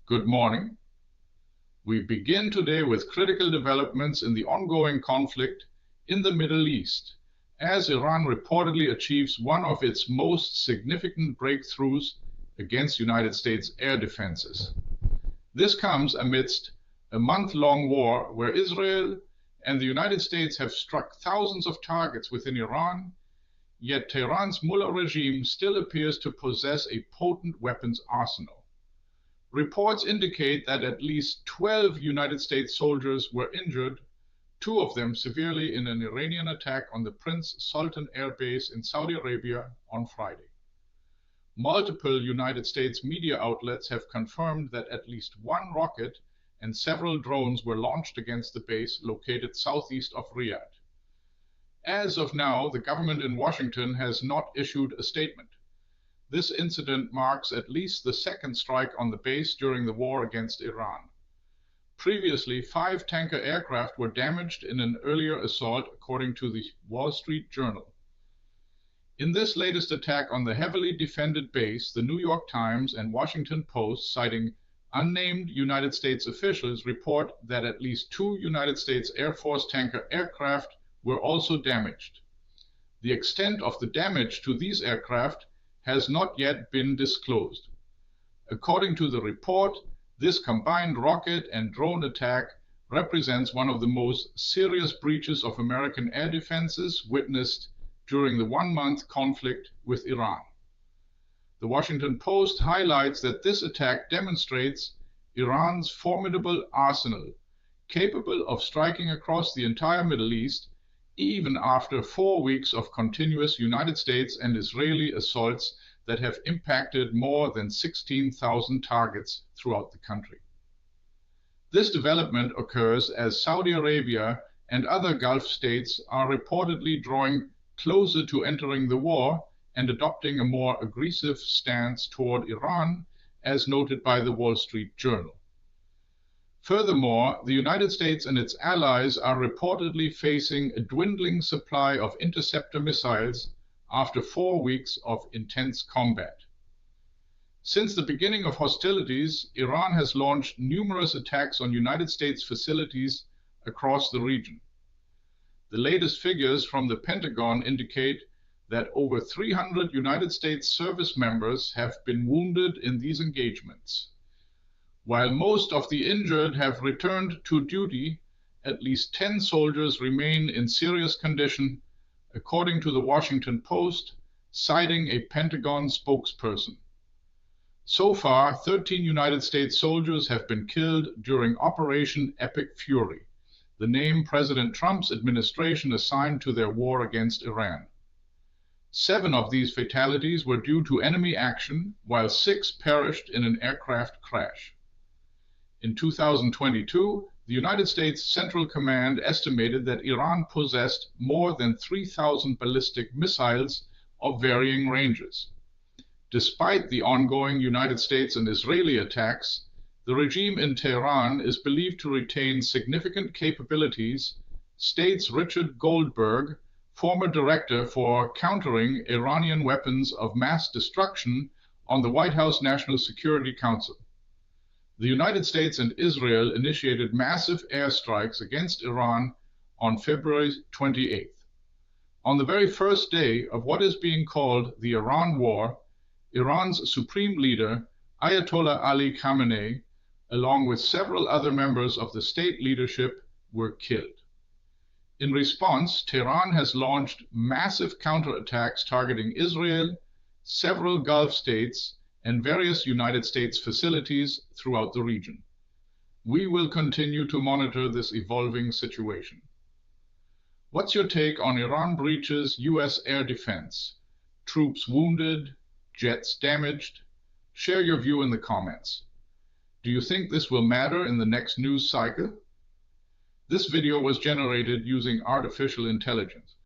Good morning. We begin today with critical developments in the ongoing conflict in the Middle East, as Iran reportedly achieves one of its most significant breakthroughs against United States air defenses. This comes amidst a month-long war where Israel and the United States have struck thousands of targets within Iran, yet Tehran's Mullah regime still appears to possess a potent weapons arsenal. Reports indicate that at least 12 United States soldiers were injured, 2 of them severely in an Iranian attack on the Prince Sultan Air Base in Saudi Arabia on Friday. Multiple United States media outlets have confirmed that at least 1 rocket and several drones were launched against the base located southeast of Riyadh. As of now, the government in Washington has not issued a statement. This incident marks at least the second strike on the base during the war against Iran. Previously, 5 tanker aircraft were damaged in an earlier assault, according to the Wall Street Journal. In this latest attack on the heavily defended base, the New York Times and Washington Post, citing unnamed United States officials, report that at least 2 United States Air Force tanker aircraft were also damaged. The extent of the damage to these aircraft has not yet been disclosed. According to the report, this combined rocket and drone attack represents one of the most serious breaches of American air defenses witnessed during the 1-month conflict with Iran. The Washington Post highlights that this attack demonstrates Iran's formidable arsenal, capable of striking across the entire Middle East, even after 4 weeks of continuous United States and Israeli assaults that have impacted more than 16,000 targets throughout the country. This development occurs as Saudi Arabia and other Gulf states are reportedly drawing closer to entering the war and adopting a more aggressive stance toward Iran, as noted by the Wall Street Journal. Furthermore, the United States and its allies are reportedly facing a dwindling supply of interceptor missiles after 4 weeks of intense combat. Since the beginning of hostilities, Iran has launched numerous attacks on United States facilities across the region. The latest figures from the Pentagon indicate that over 300 United States service members have been wounded in these engagements. While most of the injured have returned to duty, at least 10 soldiers remain in serious condition, according to the Washington Post, citing a Pentagon spokesperson. So far, 13 United States soldiers have been killed during Operation Epic Fury, the name President Trump's administration assigned to their war against Iran. 7 of these fatalities were due to enemy action, while 6 perished in an aircraft crash. In 2022, the United States Central Command estimated that Iran possessed more than 3,000 ballistic missiles of varying ranges. Despite the ongoing United States and Israeli attacks, the regime in Tehran is believed to retain significant capabilities, states Richard Goldberg, former director for countering Iranian weapons of mass destruction on the White House National Security Council. The United States and Israel initiated massive airstrikes against Iran on February 28th. On the very first day of what is being called the Iran War, Iran's supreme leader, Ayatollah Ali Khamenei, along with several other members of the state leadership, were killed. In response, Tehran has launched massive counterattacks targeting Israel, several Gulf states, and various United States facilities throughout the region. We will continue to monitor this evolving situation. What's your take on Iran breaches U.S. air defense? Troops wounded, jets damaged? Share your view in the comments. Do you think this will matter in the next news cycle? This video was generated using artificial intelligence.